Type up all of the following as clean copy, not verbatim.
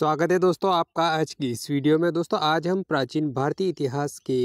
स्वागत है दोस्तों आपका आज की इस वीडियो में। दोस्तों आज हम प्राचीन भारतीय इतिहास के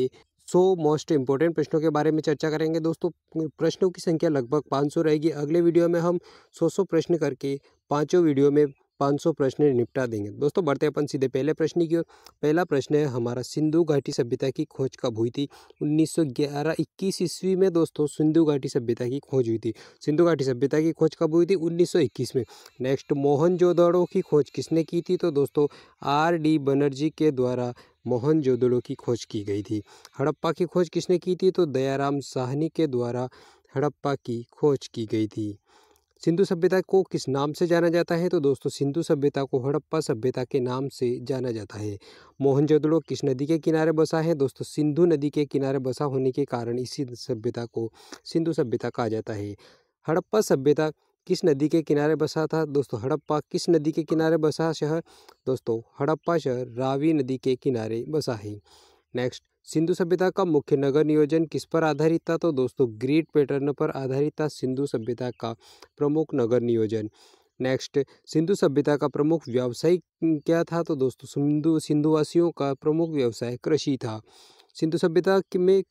100 मोस्ट इम्पोर्टेंट प्रश्नों के बारे में चर्चा करेंगे। दोस्तों प्रश्नों की संख्या लगभग 500 रहेगी। अगले वीडियो में हम 100 प्रश्न करके पांचों वीडियो में 500 प्रश्न निपटा देंगे। दोस्तों बढ़ते अपन सीधे पहले प्रश्न की ओर। पहला प्रश्न है हमारा, सिंधु घाटी सभ्यता की खोज कब हुई थी? 1911-21 ईस्वी में दोस्तों सिंधु घाटी सभ्यता की खोज हुई थी। सिंधु घाटी सभ्यता की खोज कब हुई थी? 1921 में। नेक्स्ट, मोहनजोदड़ो की खोज किसने की थी? तो दोस्तों R.D. बनर्जी के द्वारा मोहनजोदड़ो की खोज की गई थी। हड़प्पा की खोज किसने की थी? तो दयाराम साहनी के द्वारा हड़प्पा की खोज की गई थी। सिंधु सभ्यता को किस नाम से जाना जाता है? तो दोस्तों सिंधु सभ्यता को हड़प्पा सभ्यता के नाम से जाना जाता है। मोहनजोदड़ो किस नदी के किनारे बसा है? दोस्तों सिंधु नदी के किनारे बसा होने के कारण इसी सभ्यता को सिंधु सभ्यता कहा जाता है। हड़प्पा सभ्यता किस नदी के किनारे बसा था? दोस्तों हड़प्पा किस नदी के किनारे बसा शहर? दोस्तों हड़प्पा शहर रावी नदी के किनारे बसा है। नेक्स्ट, सिंधु सभ्यता का मुख्य नगर नियोजन किस पर आधारित था? तो दोस्तों ग्रिड पैटर्न पर आधारित था सिंधु सभ्यता का प्रमुख नगर नियोजन। नेक्स्ट, सिंधु सभ्यता का प्रमुख व्यवसाय क्या था? तो दोस्तों सिंधुवासियों का प्रमुख व्यवसाय कृषि था। सिंधु सभ्यता में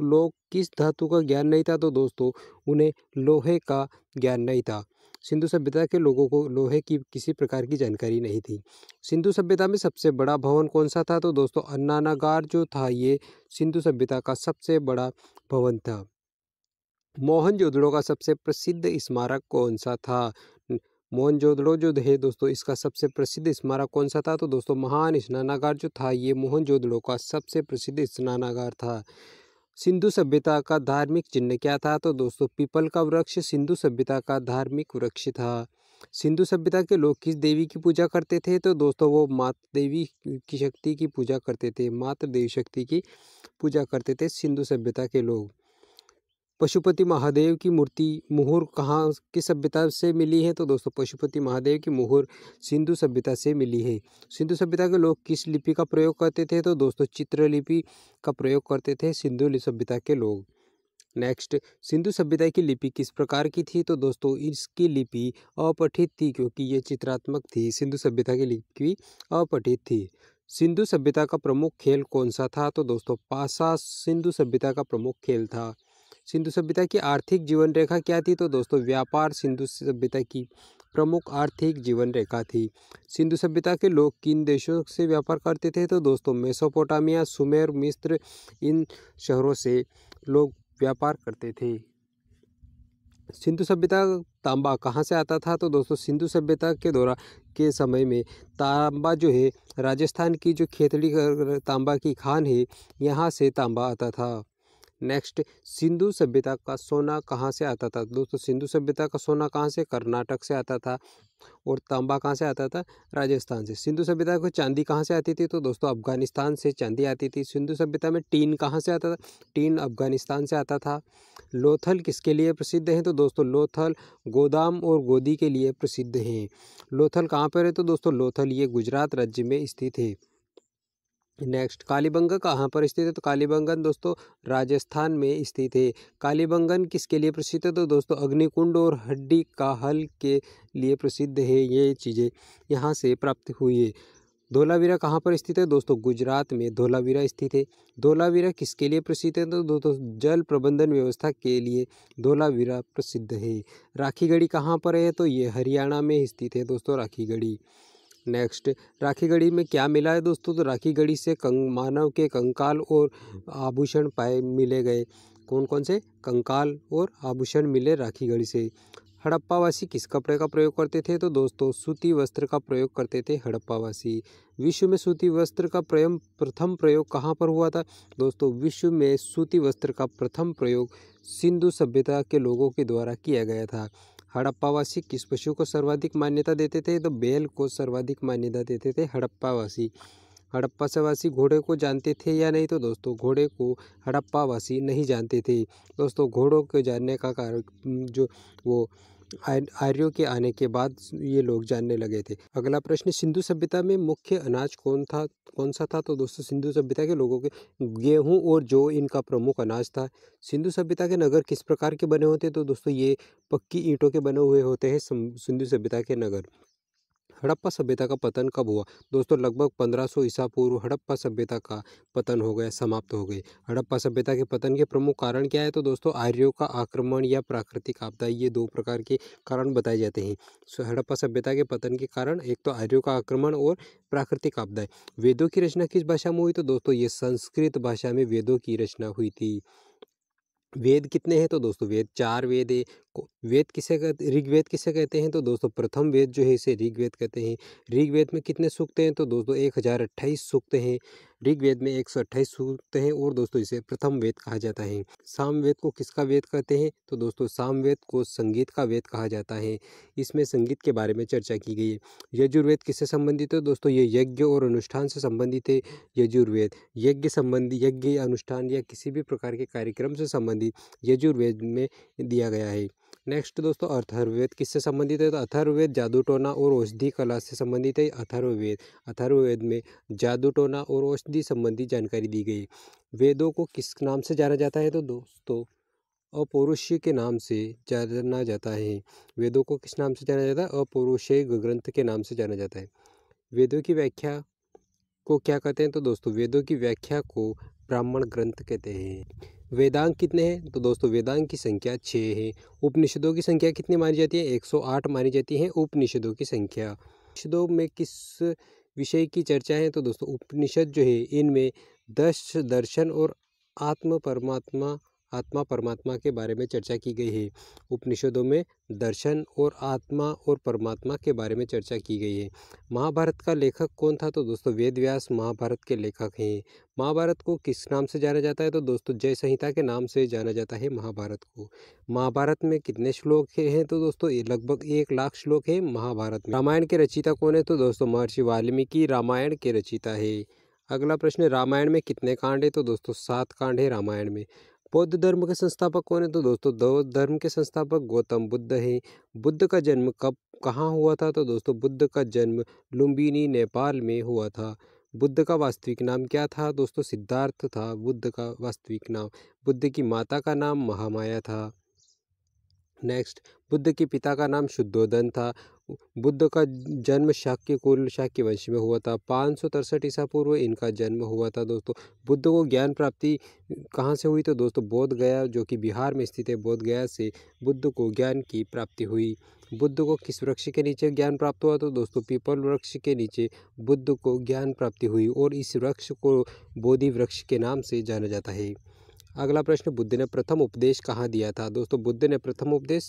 लोग किस धातु का ज्ञान नहीं था? तो दोस्तों उन्हें लोहे का ज्ञान नहीं था। सिंधु सभ्यता के लोगों को लोहे की किसी प्रकार की जानकारी नहीं थी। सिंधु सभ्यता में सबसे बड़ा भवन कौन सा था? तो दोस्तों अन्नानागार जो था ये सिंधु सभ्यता का सबसे बड़ा भवन था। मोहनजोदड़ो का सबसे प्रसिद्ध स्मारक कौन सा था? मोहनजोदड़ो जो है दोस्तों इसका सबसे प्रसिद्ध स्मारक कौन सा था? तो दोस्तों महान स्नानागार जो था ये मोहनजोदड़ो का सबसे प्रसिद्ध स्नानागार था। सिंधु सभ्यता का धार्मिक चिन्ह क्या था? तो दोस्तों पीपल का वृक्ष सिंधु सभ्यता का धार्मिक वृक्ष था। सिंधु सभ्यता के लोग किस देवी की पूजा करते थे? तो दोस्तों वो माता देवी की शक्ति की पूजा करते थे। माता देवी शक्ति की पूजा करते थे सिंधु सभ्यता के लोग। पशुपति महादेव की मूर्ति मुहर कहाँ की सभ्यता से मिली है? तो दोस्तों पशुपति महादेव की मुहर सिंधु सभ्यता से मिली है। सिंधु सभ्यता के लोग किस लिपि का प्रयोग करते थे? तो दोस्तों चित्रलिपि का प्रयोग करते थे सिंधु सभ्यता के लोग। नेक्स्ट, सिंधु सभ्यता की लिपि किस प्रकार की थी? तो दोस्तों इसकी लिपि अपठित थी क्योंकि ये चित्रात्मक थी। सिंधु सभ्यता की लिपि अपठित थी। सिंधु सभ्यता का प्रमुख खेल कौन सा था? तो दोस्तों पासा सिंधु सभ्यता का प्रमुख खेल था। सिंधु सभ्यता की आर्थिक जीवन रेखा क्या थी? तो दोस्तों व्यापार सिंधु सभ्यता की प्रमुख आर्थिक जीवन रेखा थी। सिंधु सभ्यता के लोग किन देशों से व्यापार करते थे? तो दोस्तों मेसोपोटामिया, सुमेर, मिस्र इन शहरों से लोग व्यापार करते थे। सिंधु सभ्यता तांबा कहाँ से आता था? तो दोस्तों सिंधु सभ्यता के दौरान के समय में तांबा जो है राजस्थान की जो खेतड़ी तांबा की खान है यहाँ से तांबा आता था। नेक्स्ट, सिंधु सभ्यता का सोना कहाँ से आता था? दोस्तों सिंधु सभ्यता का सोना कहाँ से? कर्नाटक से आता था। और तांबा कहाँ से आता था? राजस्थान से। सिंधु सभ्यता को चांदी कहाँ से आती थी? तो दोस्तों अफगानिस्तान से चांदी आती थी। सिंधु सभ्यता में टीन कहाँ से आता था? टीन अफगानिस्तान से आता था। लोथल किसके लिए प्रसिद्ध है? तो दोस्तों लोथल गोदाम और गोदी के लिए प्रसिद्ध हैं। लोथल कहाँ पर है? तो दोस्तों लोथल ये गुजरात राज्य में स्थित है। नेक्स्ट, कालीबंगन कहाँ पर स्थित है? तो कालीबंगन दोस्तों राजस्थान में स्थित है। कालीबंगन किसके लिए प्रसिद्ध है? तो दोस्तों अग्निकुंड और हड्डी का हल के लिए प्रसिद्ध है। ये चीज़ें यहाँ से प्राप्त हुई है। धोलावीरा कहाँ पर स्थित है? दोस्तों गुजरात में धोलावीरा स्थित है। धोलावीरा किसके लिए प्रसिद्ध है? तो दोस्तों जल प्रबंधन व्यवस्था के लिए धोलावीरा प्रसिद्ध है। राखीगढ़ी कहाँ पर है? तो ये हरियाणा में स्थित है दोस्तों राखीगढ़ी। नेक्स्ट, राखीगढ़ी में क्या मिला है दोस्तों? तो राखीगढ़ी से मानव के कंकाल और आभूषण पाए मिले गए। कौन कौन से? कंकाल और आभूषण मिले राखीगढ़ी से। हड़प्पावासी किस कपड़े का प्रयोग करते थे? तो दोस्तों सूती वस्त्र का प्रयोग करते थे हड़प्पावासी। विश्व में सूती वस्त्र का प्रथम प्रयोग कहाँ पर हुआ था? दोस्तों विश्व में सूती वस्त्र का प्रथम प्रयोग सिंधु सभ्यता के लोगों के द्वारा किया गया था। हड़प्पावासी किस पशु को सर्वाधिक मान्यता देते थे? तो बैल को सर्वाधिक मान्यता देते थे हड़प्पावासी। हड़प्पावासी घोड़े को जानते थे या नहीं? तो दोस्तों घोड़े को हड़प्पावासी नहीं जानते थे। दोस्तों घोड़ों को जानने का कारण जो वो आर्यों के आने के बाद ये लोग जानने लगे थे। अगला प्रश्न, सिंधु सभ्यता में मुख्य अनाज कौन सा था? तो दोस्तों सिंधु सभ्यता के लोगों के गेहूं और जौ इनका प्रमुख अनाज था। सिंधु सभ्यता के नगर किस प्रकार के बने होते? तो दोस्तों ये पक्की ईंटों के बने हुए होते हैं सिंधु सभ्यता के नगर। हड़प्पा सभ्यता का पतन कब हुआ? दोस्तों लगभग 1500 ईसा पूर्व हड़प्पा सभ्यता का पतन हो गया, समाप्त हो गई। हड़प्पा सभ्यता के पतन के प्रमुख कारण क्या है? तो दोस्तों आर्यों का आक्रमण या प्राकृतिक आपदा, ये दो प्रकार के कारण बताए जाते हैं। हड़प्पा सभ्यता के पतन के कारण एक तो आर्यों का आक्रमण और प्राकृतिक आपदाएं। वेदों की रचना किस भाषा में हुई? तो दोस्तों ये संस्कृत भाषा में वेदों की रचना हुई थी। वेद कितने हैं? तो दोस्तों वेद 4 वेद है। वेद किसे कहते, ऋग्वेद किसे कहते हैं? तो दोस्तों प्रथम वेद जो है इसे ऋग्वेद कहते हैं। ऋग्वेद में कितने सूक्त हैं? तो दोस्तों 1028 सूक्त हैं। ऋग्वेद में 128 सूक्त हैं और दोस्तों इसे प्रथम वेद कहा जाता है। सामवेद को किसका वेद कहते हैं? तो दोस्तों सामवेद को संगीत का वेद कहा जाता है। इसमें संगीत के बारे में चर्चा की गई है। यजुर्वेद किससे संबंधित है? दोस्तों ये यज्ञ और अनुष्ठान से संबंधित है। यजुर्वेद यज्ञ संबंधी, यज्ञ अनुष्ठान या किसी भी प्रकार के कार्यक्रम से संबंधित यजुर्वेद में दिया गया है। नेक्स्ट दोस्तों अथर्ववेद किससे संबंधित है? तो अथर्ववेद जादू टोना और औषधि कला से संबंधित है। अथर्ववेद में जादू टोना और औषधि संबंधी जानकारी दी गई। वेदों को किस नाम से जाना जाता है? तो दोस्तों अपौरुषीय के नाम से जाना जाता है। वेदों को किस नाम से जाना जाता है? अपौरुषेय ग्रंथ के नाम से जाना जाता है। वेदों की व्याख्या को क्या कहते हैं? तो दोस्तों वेदों की व्याख्या को ब्राह्मण ग्रंथ कहते हैं। वेदांग कितने हैं? तो दोस्तों वेदांग की संख्या 6 है। उपनिषदों की संख्या कितनी मानी जाती है? 108 मानी जाती है उपनिषदों की संख्या। उपनिषदों में किस विषय की चर्चा है? तो दोस्तों उपनिषद जो है इनमें दर्शन और आत्मा परमात्मा के बारे में चर्चा की गई है। उपनिषदों में दर्शन और आत्मा और परमात्मा के बारे में चर्चा की गई है। महाभारत का लेखक कौन था? तो दोस्तों वेद व्यास महाभारत के लेखक हैं। महाभारत को किस नाम से जाना जाता है? तो दोस्तों जय संहिता के नाम से जाना जाता है महाभारत को। महाभारत में कितने श्लोक हैं? तो दोस्तों ये लगभग 1,00,000 श्लोक है महाभारत में। रामायण के रचयिता कौन है? तो दोस्तों महर्षि वाल्मीकि रामायण के रचयिता है। अगला प्रश्न, रामायण में कितने कांड है? तो दोस्तों 7 कांड है रामायण में। बौद्ध धर्म के संस्थापक कौन है? तो दोस्तों बौद्ध धर्म के संस्थापक गौतम बुद्ध हैं। बुद्ध का जन्म कब कहाँ हुआ था? तो दोस्तों बुद्ध का जन्म लुम्बिनी नेपाल में हुआ था। बुद्ध का वास्तविक नाम क्या था? दोस्तों सिद्धार्थ था बुद्ध का वास्तविक नाम। बुद्ध की माता का नाम महामाया था। नेक्स्ट, बुद्ध के पिता का नाम शुद्धोधन था। बुद्ध का जन्म शाक्य वंश में हुआ था। 563 ईसा पूर्व इनका जन्म हुआ था। दोस्तों बुद्ध को ज्ञान प्राप्ति कहाँ से हुई? तो दोस्तों बोध गया, जो कि बिहार में स्थित है, बोध गया से बुद्ध को ज्ञान की प्राप्ति हुई। बुद्ध को किस वृक्ष के नीचे ज्ञान प्राप्त हुआ? तो दोस्तों पीपल वृक्ष के नीचे बुद्ध को ज्ञान प्राप्ति हुई और इस वृक्ष को बोधि वृक्ष के नाम से जाना जाता है। अगला प्रश्न, बुद्ध ने प्रथम उपदेश कहाँ दिया था? दोस्तों बुद्ध ने प्रथम उपदेश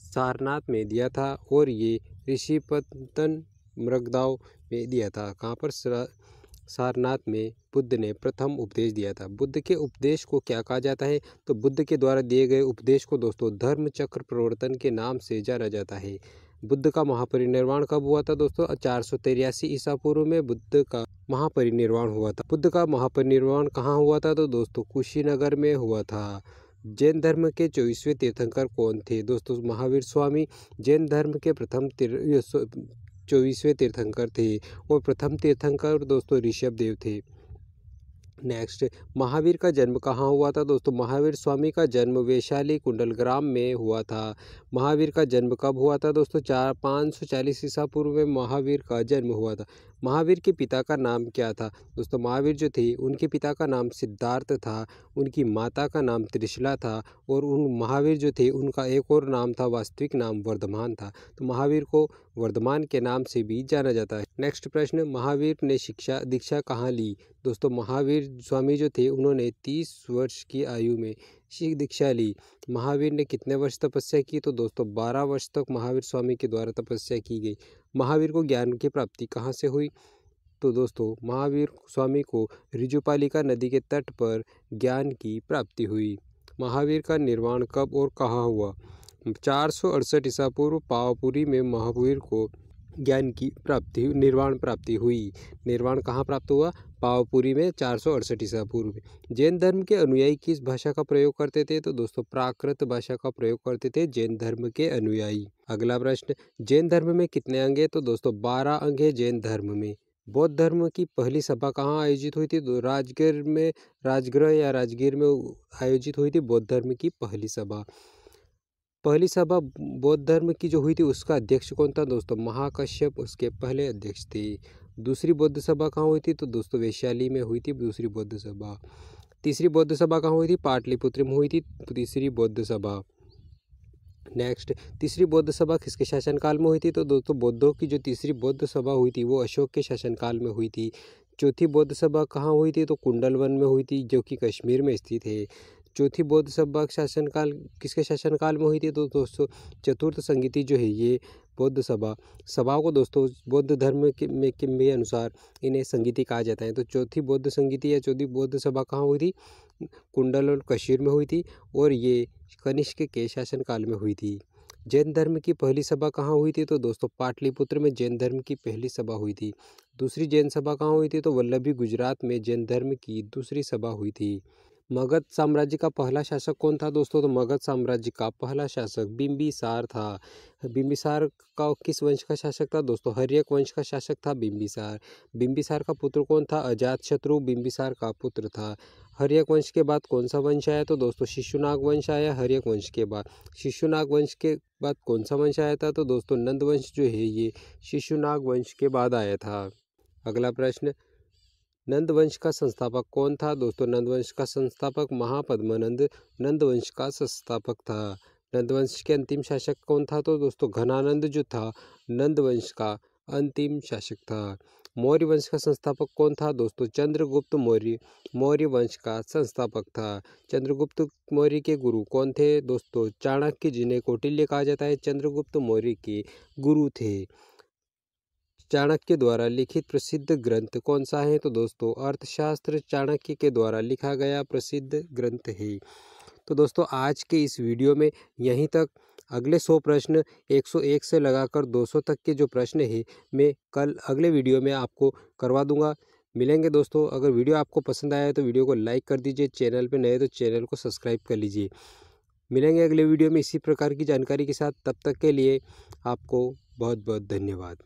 सारनाथ में दिया था और ये ऋषिपतन मृगदाव में दिया था। कहाँ पर? सारनाथ में बुद्ध ने प्रथम उपदेश दिया था। बुद्ध के उपदेश को क्या कहा जाता है? तो बुद्ध के द्वारा दिए गए उपदेश को दोस्तों धर्म चक्र प्रवर्तन के नाम से जाना जाता है। बुद्ध का महापरिनिर्वाण कब हुआ था? दोस्तों 483 ईसा पूर्व में बुद्ध का महापरिनिर्वाण हुआ था। बुद्ध का महापरिनिर्वाण कहाँ हुआ था? तो दोस्तों कुशीनगर में हुआ था। जैन धर्म के 24वें तीर्थंकर कौन थे? दोस्तों महावीर स्वामी जैन धर्म के प्रथम 24वें तीर्थंकर थे और प्रथम तीर्थंकर दोस्तों ऋषभ देव थे। नेक्स्ट, महावीर का जन्म कहाँ हुआ था? दोस्तों महावीर स्वामी का जन्म वैशाली कुंडलग्राम में हुआ था। महावीर का जन्म कब हुआ था? दोस्तों 540 ईसा पूर्व में महावीर का जन्म हुआ था। महावीर के पिता का नाम क्या था? दोस्तों महावीर जो थे उनके पिता का नाम सिद्धार्थ था, उनकी माता का नाम त्रिशला था और उन महावीर जो थे उनका एक और नाम था, वास्तविक नाम वर्धमान था। तो महावीर को वर्धमान के नाम से भी जाना जाता है। नेक्स्ट प्रश्न, महावीर ने दीक्षा कहाँ ली? दोस्तों महावीर स्वामी जो थे उन्होंने 30 वर्ष की आयु में शीख दीक्षा ली। महावीर ने कितने वर्ष तपस्या की? तो दोस्तों 12 वर्ष तक महावीर स्वामी के द्वारा तपस्या की गई। महावीर को ज्ञान की प्राप्ति कहाँ से हुई? तो दोस्तों महावीर स्वामी को ऋजुपालिका नदी के तट पर ज्ञान की प्राप्ति हुई। महावीर का निर्वाण कब और कहाँ हुआ? 468 ईसा पूर्व पावापुरी में महावीर को ज्ञान की निर्वाण प्राप्ति हुई। निर्वाण कहाँ प्राप्त हुआ? पावापुरी में 468 ईसा पूर्व में। जैन धर्म के अनुयायी किस भाषा का प्रयोग करते थे? तो दोस्तों प्राकृत भाषा का प्रयोग करते थे जैन धर्म के अनुयायी। अगला प्रश्न, जैन धर्म में कितने अंग है? तो दोस्तों 12 अंग है जैन धर्म में। बौद्ध धर्म की पहली सभा कहाँ आयोजित हुई थी? तो राजगृह में आयोजित हुई थी बौद्ध धर्म की पहली सभा। पहली सभा बौद्ध धर्म की जो हुई थी उसका अध्यक्ष कौन था दोस्तों? महाकश्यप उसके पहले अध्यक्ष थे। दूसरी बौद्ध सभा कहाँ हुई थी? तो दोस्तों वैशाली में हुई थी दूसरी बौद्ध सभा। तीसरी बौद्ध सभा कहाँ हुई थी? पाटलिपुत्र में हुई थी तीसरी बौद्ध सभा। नेक्स्ट, तीसरी बौद्ध सभा किसके शासनकाल में हुई थी? तो दोस्तों बौद्धों की जो तीसरी बौद्ध सभा हुई थी वो अशोक के शासनकाल में हुई थी। चौथी बौद्ध सभा कहाँ हुई थी? तो कुंडलवन में हुई थी जो कि कश्मीर में स्थित है। चौथी बौद्ध सभा शासनकाल किसके शासनकाल में हुई थी? तो दोस्तों चतुर्थ संगीति जो है ये बौद्ध सभाओं को दोस्तों बौद्ध धर्म के अनुसार इन्हें संगीति कहा जाता है। तो चौथी बौद्ध संगीति या चौथी बौद्ध सभा कहाँ हुई थी? कुंडल और कश्मीर में हुई थी और ये कनिष्क के शासनकाल में हुई थी। जैन धर्म की पहली सभा कहाँ हुई थी? तो दोस्तों पाटलिपुत्र में जैन धर्म की पहली सभा हुई थी। दूसरी जैन सभा कहाँ हुई थी? तो वल्लभी गुजरात में जैन धर्म की दूसरी सभा हुई थी। मगध साम्राज्य का पहला शासक कौन था दोस्तों? तो मगध साम्राज्य का पहला शासक बिंबिसार था। बिंबिसार का किस वंश का शासक था दोस्तों? हर्यक वंश का शासक था बिंबिसार। बिंबिसार का पुत्र कौन था? अजातशत्रु बिंबिसार का पुत्र था। हर्यक वंश के बाद कौन सा वंश आया? तो दोस्तों शिशुनाग वंश आया हर्यक वंश के बाद। शिशुनाग वंश के बाद कौन सा वंश आया था? तो दोस्तों नंद वंश जो है ये शिशुनाग वंश के बाद आया था। अगला प्रश्न, नंद वंश का संस्थापक कौन था दोस्तों? नंद वंश का संस्थापक महापद्मानंद नंद वंश का संस्थापक था। नंद वंश के अंतिम शासक कौन था? तो दोस्तों घनानंद जो था नंद वंश का अंतिम शासक था। मौर्य वंश का संस्थापक कौन था दोस्तों? चंद्रगुप्त मौर्य मौर्य वंश का संस्थापक था। चंद्रगुप्त मौर्य के गुरु कौन थे दोस्तों? चाणक्य, जिन्हें कौटिल्य कहा जाता है, चंद्रगुप्त मौर्य के गुरु थे। चाणक्य द्वारा लिखित प्रसिद्ध ग्रंथ कौन सा है? तो दोस्तों अर्थशास्त्र चाणक्य के द्वारा लिखा गया प्रसिद्ध ग्रंथ है। तो दोस्तों आज के इस वीडियो में यहीं तक। अगले 100 प्रश्न 101 से लगाकर 200 तक के जो प्रश्न है मैं कल अगले वीडियो में आपको करवा दूंगा। मिलेंगे दोस्तों। अगर वीडियो आपको पसंद आया तो वीडियो को लाइक कर दीजिए, चैनल पे नए तो चैनल को सब्सक्राइब कर लीजिए। मिलेंगे अगले वीडियो में इसी प्रकार की जानकारी के साथ। तब तक के लिए आपको बहुत बहुत धन्यवाद।